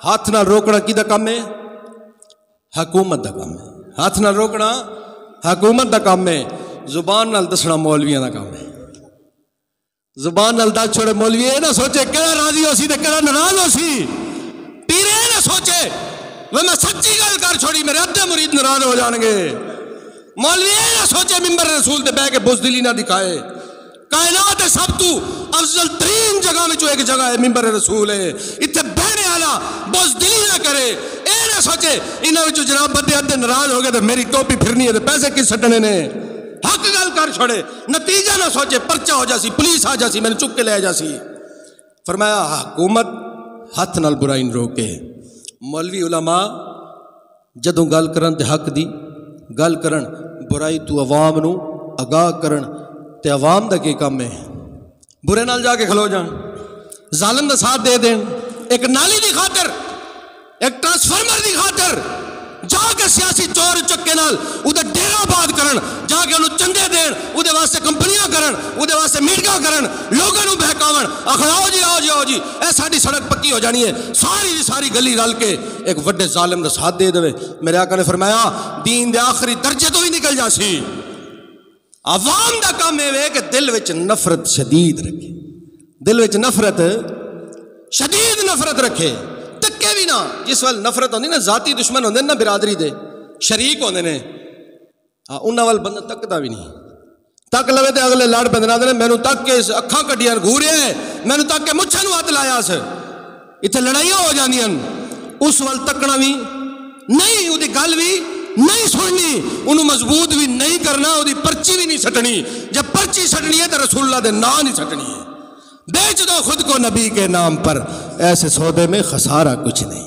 ہاتھ نال روکنا کی دا کام ہے؟ حکومت دا کام ہے. ہاتھ نال روکنا حکومت دا کام ہے. زبان نال دسنا مولویاں دا کام ہے. زبان نال دس چھوڑے مولوی یہ نہ سوچے کہڑا راضی ہو سی تے کہڑا ناراض ہو سی. پیرے یہ نہ سوچے وہ میں سچی گل کر چھوڑی میرے ادھے مرید ناراض ہو جان گے. مولوی یہ نہ سوچے ممبر رسول تے بہ کے بزدلی نہ دکھائے. کائنات سب تو افضل ترین جگہ میں جو ایک جگہ ہے ممبر رسول ہے. اتنے بہنے والا بزدلی نہ کرے. اے نہ سوچے انہاں وچوں جناب بدے ادھے ناراض ہو گئے تے میری ٹوپی پھرنی ہے تے پیسے کس سٹنے نے. حق گل کر چھوڑے. نتیجہ نہ سوچے پرچہ ہو جاسی پولیس آ جاسی میں نے چک کے لے جاسی. فرمایا حکومت ہاتھ نال برائی نہ روکے. مولوی علماء جدوں گل کرن تے حق دی گل کرن برائی تو عوام نو آگاہ کرن تے عوام دا کی کام ہے؟ برے نال جا کے کھلو جان ظالم دا ساتھ دے دین. ایک نالی دی خاطر ایک ٹرانسفارمر دی خاطر جا کے سیاسی چور چکے نال او دا ڈیرا آباد کرن جا کے انہوں چندے دین او دے واسطے کمپنیاں کرن او دے واسطے میڈیا کرن لوگوں نو بہکاون آخر آؤ جی آؤ جی آؤ جی اے ساڈی سڑک پکی ہو جانی ہے. ساری دی ساری گلی رل کے ایک وڈے ظالم دا ساتھ دے دے. میرے آقا نے فرمایا دین دے آخری درجے تو ہی نکل جاسی. عوام دا کام ہے کہ دل وچ نفرت شدید رکھے. دل وچ نفرت شدید نفرت رکھے. تکے بھی نہ جس وال نفرت ہوندی نا ذاتی دشمن ہوندے نا برادری دے شریک ہوندے نے انہاں وال بندہ تکدا بھی نہیں. تک لوے تے اگلے لڑ پیندے نے مینوں تک کے اکھاں کڈیاں گھوریا ہے مینوں تک کے مچھاں نوں ہاتھ لایا س. ایتھے لڑائیاں ہو جاندیاں. اس وال تکنا بھی نہیں اودی گل بھی نہیں سننی انہوں مضبوط بھی نہیں کرنا اودی پرچی بھی نہیں سٹنی. جب پرچی سٹنی ہے تو رسول اللہ دے نام نہیں سٹنی ہے. بیچ دو خود کو نبی کے نام پر. ایسے سودے میں خسارہ کچھ نہیں.